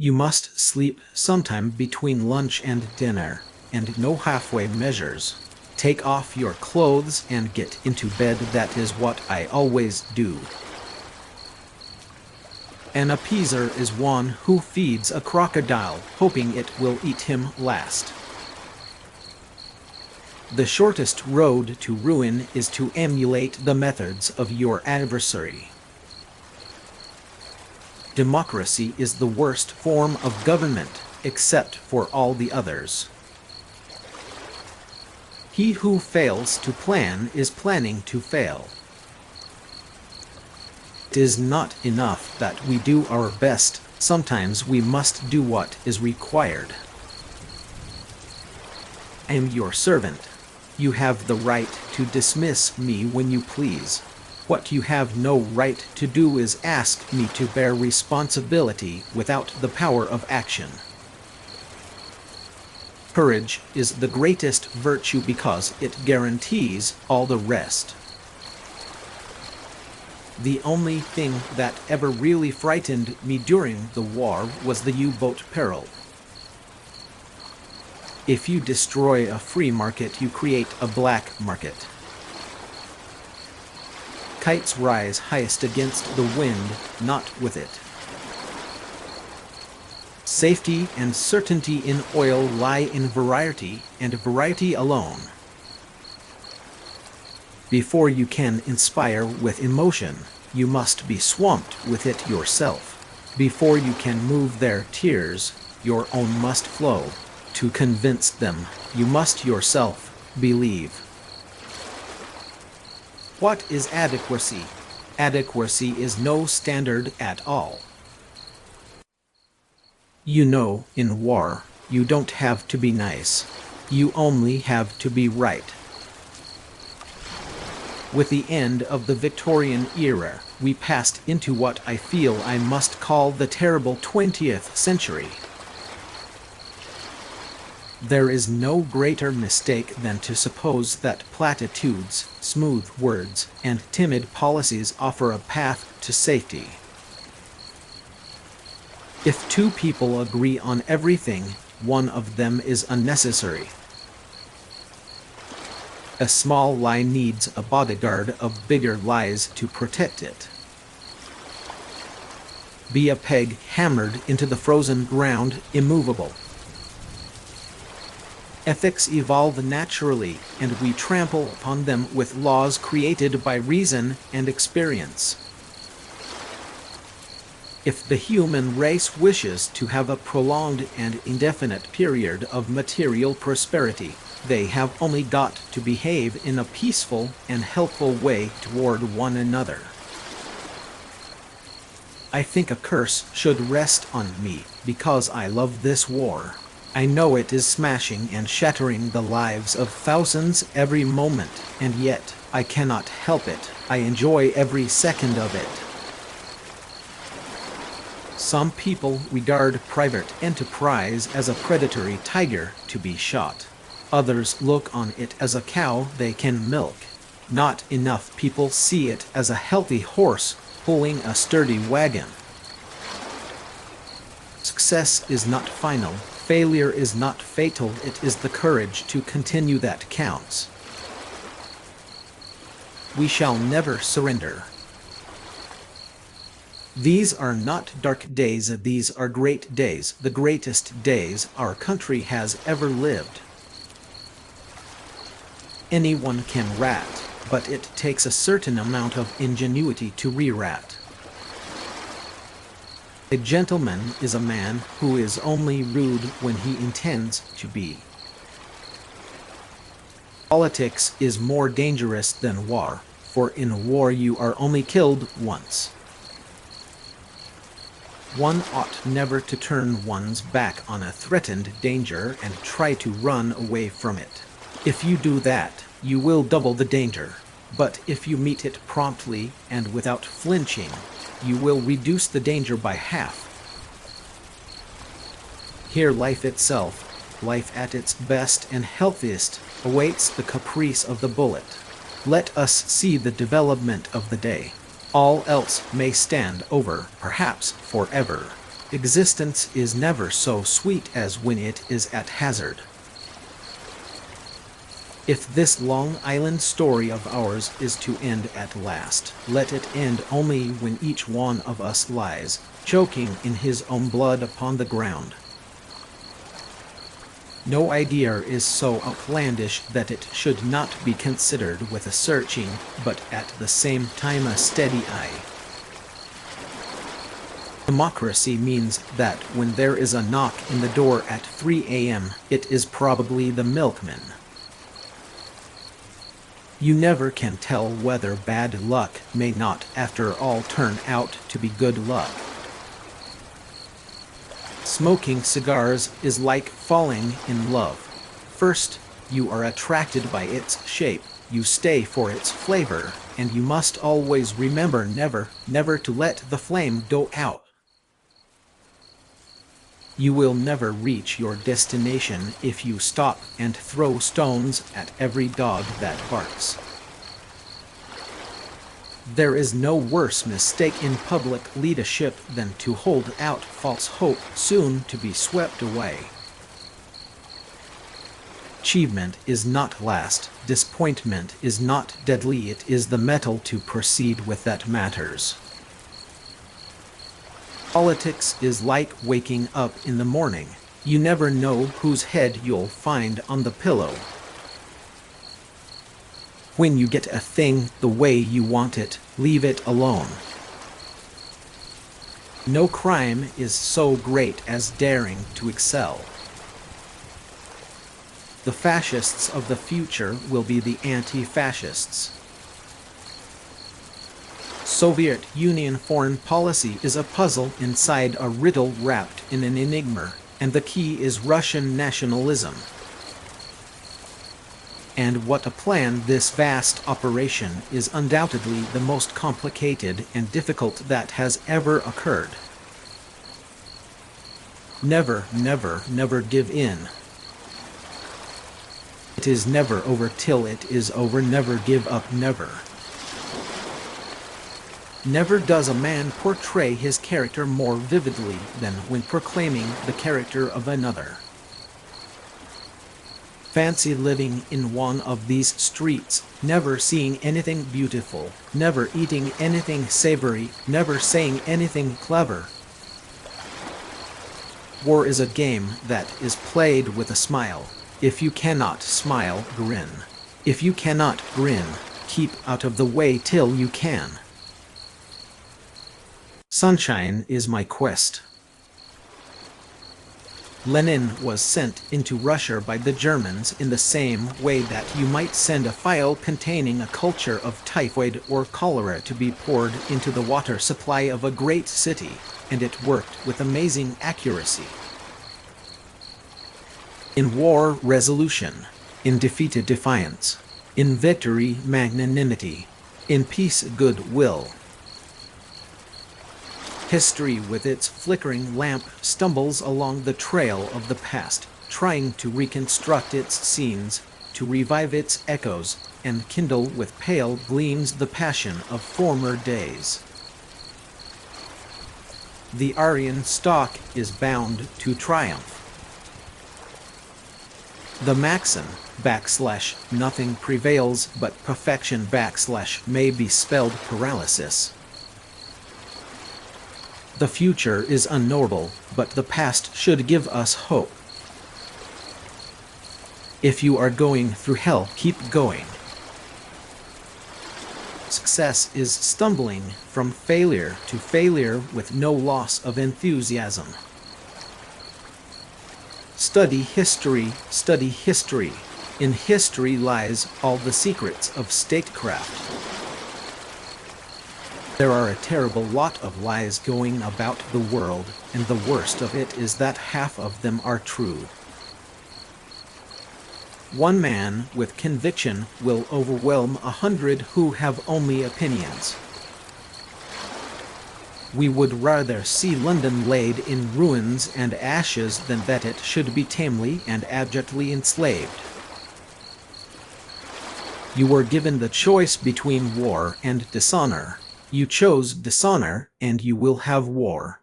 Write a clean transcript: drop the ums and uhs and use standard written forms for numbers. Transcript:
You must sleep sometime between lunch and dinner, and no halfway measures. Take off your clothes and get into bed. That is what I always do. An appeaser is one who feeds a crocodile, hoping it will eat him last. The shortest road to ruin is to emulate the methods of your adversary. Democracy is the worst form of government, except for all the others. He who fails to plan is planning to fail. It is not enough that we do our best, sometimes we must do what is required. I am your servant. You have the right to dismiss me when you please. What you have no right to do is ask me to bear responsibility without the power of action. Courage is the greatest virtue because it guarantees all the rest. The only thing that ever really frightened me during the war was the U-boat peril. If you destroy a free market, you create a black market. Kites rise highest against the wind, not with it. Safety and certainty in oil lie in variety, and variety alone. Before you can inspire with emotion, you must be swamped with it yourself. Before you can move their tears, your own must flow. To convince them, you must yourself believe. What is adequacy? Adequacy is no standard at all. You know, in war, you don't have to be nice. You only have to be right. With the end of the Victorian era, we passed into what I feel I must call the terrible 20th century. There is no greater mistake than to suppose that platitudes, smooth words, and timid policies offer a path to safety. If two people agree on everything, one of them is unnecessary. A small lie needs a bodyguard of bigger lies to protect it. Be a peg hammered into the frozen ground, immovable. Ethics evolve naturally, and we trample upon them with laws created by reason and experience. If the human race wishes to have a prolonged and indefinite period of material prosperity, they have only got to behave in a peaceful and helpful way toward one another. I think a curse should rest on me because I love this war. I know it is smashing and shattering the lives of thousands every moment, and yet I cannot help it. I enjoy every second of it. Some people regard private enterprise as a predatory tiger to be shot. Others look on it as a cow they can milk. Not enough people see it as a healthy horse pulling a sturdy wagon. Success is not final. Failure is not fatal. It is the courage to continue that counts. We shall never surrender. These are not dark days, these are great days, the greatest days our country has ever lived. Anyone can rat, but it takes a certain amount of ingenuity to re-rat. A gentleman is a man who is only rude when he intends to be. Politics is more dangerous than war, for in war you are only killed once. One ought never to turn one's back on a threatened danger and try to run away from it. If you do that, you will double the danger. But if you meet it promptly and without flinching, you will reduce the danger by half. Here life itself, life at its best and healthiest, awaits the caprice of the bullet. Let us see the development of the day. All else may stand over, perhaps forever. Existence is never so sweet as when it is at hazard. If this Long Island story of ours is to end at last, let it end only when each one of us lies, choking in his own blood upon the ground. No idea is so outlandish that it should not be considered with a searching, but at the same time a steady eye. Democracy means that when there is a knock in the door at 3 a.m., it is probably the milkman. You never can tell whether bad luck may not, after all, turn out to be good luck. Smoking cigars is like falling in love. First, you are attracted by its shape, you stay for its flavor, and you must always remember never to let the flame go out. You will never reach your destination if you stop and throw stones at every dog that barks. There is no worse mistake in public leadership than to hold out false hope soon to be swept away. Achievement is not last, disappointment is not deadly, it is the metal to proceed with that matters. Politics is like waking up in the morning. You never know whose head you'll find on the pillow. When you get a thing the way you want it, leave it alone. No crime is so great as daring to excel. The fascists of the future will be the anti-fascists. Soviet Union foreign policy is a puzzle inside a riddle wrapped in an enigma, and the key is Russian nationalism. And what a plan! This vast operation is undoubtedly the most complicated and difficult that has ever occurred. Never, never, never give in. It is never over till it is over. Never give up, never. Never does a man portray his character more vividly than when proclaiming the character of another. Fancy living in one of these streets, never seeing anything beautiful, never eating anything savory, never saying anything clever. War is a game that is played with a smile. If you cannot smile, grin. If you cannot grin, keep out of the way till you can. Sunshine is my quest. Lenin was sent into Russia by the Germans in the same way that you might send a file containing a culture of typhoid or cholera to be poured into the water supply of a great city, and it worked with amazing accuracy. In war, resolution. In defeat, defiance. In victory, magnanimity. In peace, goodwill. History with its flickering lamp stumbles along the trail of the past, trying to reconstruct its scenes, to revive its echoes, and kindle with pale gleams the passion of former days. The Aryan stock is bound to triumph. The maxim, \nothing prevails but perfection may be spelled paralysis. The future is unknowable, but the past should give us hope. If you are going through hell, keep going. Success is stumbling from failure to failure with no loss of enthusiasm. Study history, study history. In history lies all the secrets of statecraft. There are a terrible lot of lies going about the world, and the worst of it is that half of them are true. One man with conviction will overwhelm 100 who have only opinions. We would rather see London laid in ruins and ashes than that it should be tamely and abjectly enslaved. You were given the choice between war and dishonor. You chose dishonor, and you will have war.